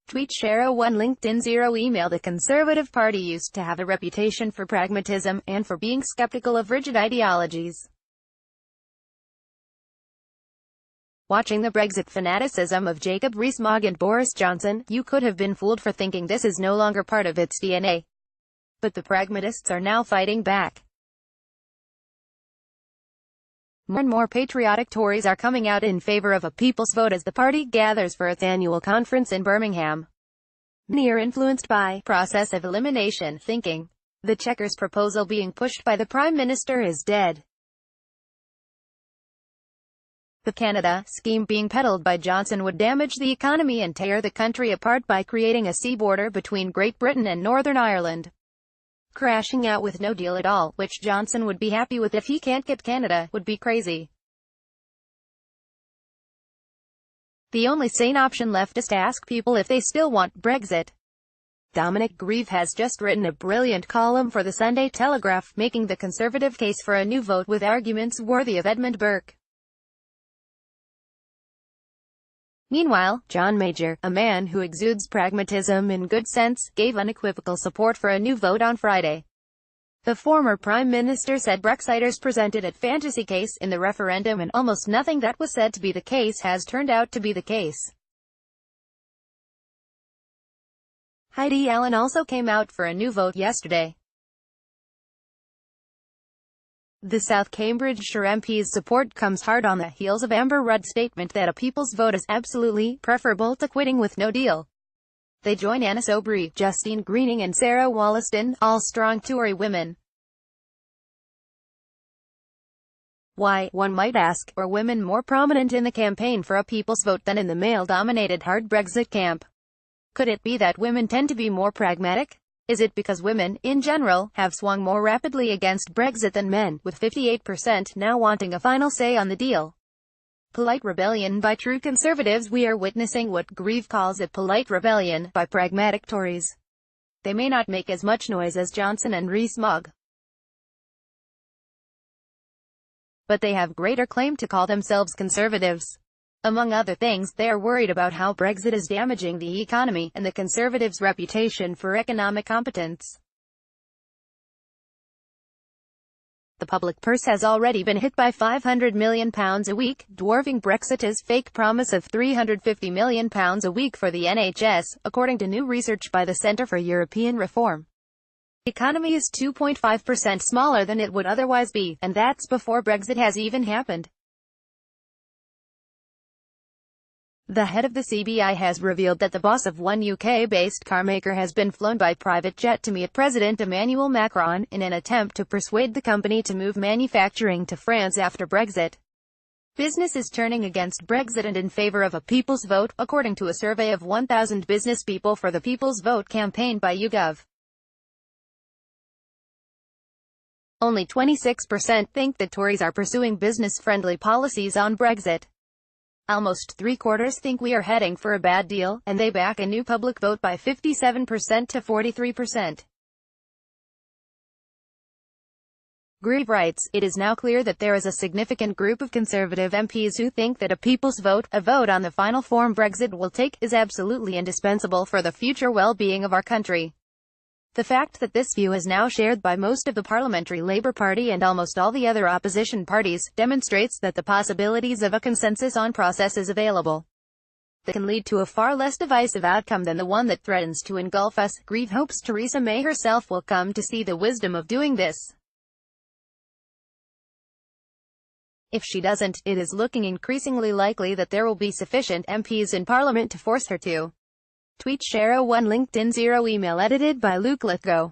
Tweet Share 1 LinkedIn 0 Email. The Conservative Party used to have a reputation for pragmatism, and for being skeptical of rigid ideologies. Watching the Brexit fanaticism of Jacob Rees-Mogg and Boris Johnson, you could have been fooled for thinking this is no longer part of its DNA. But the pragmatists are now fighting back. More and more patriotic Tories are coming out in favour of a people's vote as the party gathers for its annual conference in Birmingham. Many are influenced by process of elimination thinking. The Chequers proposal being pushed by the Prime Minister is dead. The Canada scheme being peddled by Johnson would damage the economy and tear the country apart by creating a sea border between Great Britain and Northern Ireland, crashing out with no deal at all, which Johnson would be happy with if he can't get Canada, would be crazy. The only sane option left is to ask people if they still want Brexit. Dominic Grieve has just written a brilliant column for the Sunday Telegraph, making the Conservative case for a new vote with arguments worthy of Edmund Burke. Meanwhile, John Major, a man who exudes pragmatism and good sense, gave unequivocal support for a new vote on Friday. The former Prime Minister said Brexiters presented a fantasy case in the referendum, and almost nothing that was said to be the case has turned out to be the case. Heidi Allen also came out for a new vote yesterday. The South Cambridgeshire MP's support comes hard on the heels of Amber Rudd's statement that a people's vote is absolutely preferable to quitting with no deal. They join Anna Soubry, Justine Greening and Sarah Wollaston, all strong Tory women. Why, one might ask, were women more prominent in the campaign for a people's vote than in the male-dominated hard Brexit camp? Could it be that women tend to be more pragmatic? Is it because women, in general, have swung more rapidly against Brexit than men, with 58% now wanting a final say on the deal? Polite rebellion by true Conservatives. We are witnessing what Grieve calls a polite rebellion by pragmatic Tories. They may not make as much noise as Johnson and Rees-Mogg, but they have greater claim to call themselves Conservatives. Among other things, they are worried about how Brexit is damaging the economy, and the Conservatives' reputation for economic competence. The public purse has already been hit by £500 million a week, dwarfing Brexit's fake promise of £350 million a week for the NHS, according to new research by the Centre for European Reform. The economy is 2.5% smaller than it would otherwise be, and that's before Brexit has even happened. The head of the CBI has revealed that the boss of one UK-based carmaker has been flown by private jet to meet President Emmanuel Macron, in an attempt to persuade the company to move manufacturing to France after Brexit. Business is turning against Brexit and in favour of a people's vote, according to a survey of 1,000 business people for the People's Vote campaign by YouGov. Only 26% think that Tories are pursuing business-friendly policies on Brexit. Almost three-quarters think we are heading for a bad deal, and they back a new public vote by 57% to 43%. Grieve writes, "It is now clear that there is a significant group of Conservative MPs who think that a people's vote, a vote on the final form Brexit will take, is absolutely indispensable for the future well-being of our country." The fact that this view is now shared by most of the Parliamentary Labour Party and almost all the other opposition parties, demonstrates that the possibilities of a consensus on process is available. That can lead to a far less divisive outcome than the one that threatens to engulf us. Grieve hopes Theresa May herself will come to see the wisdom of doing this. If she doesn't, it is looking increasingly likely that there will be sufficient MPs in Parliament to force her to. Tweet Share 1 LinkedIn 0 Email edited by Luke Lithgow.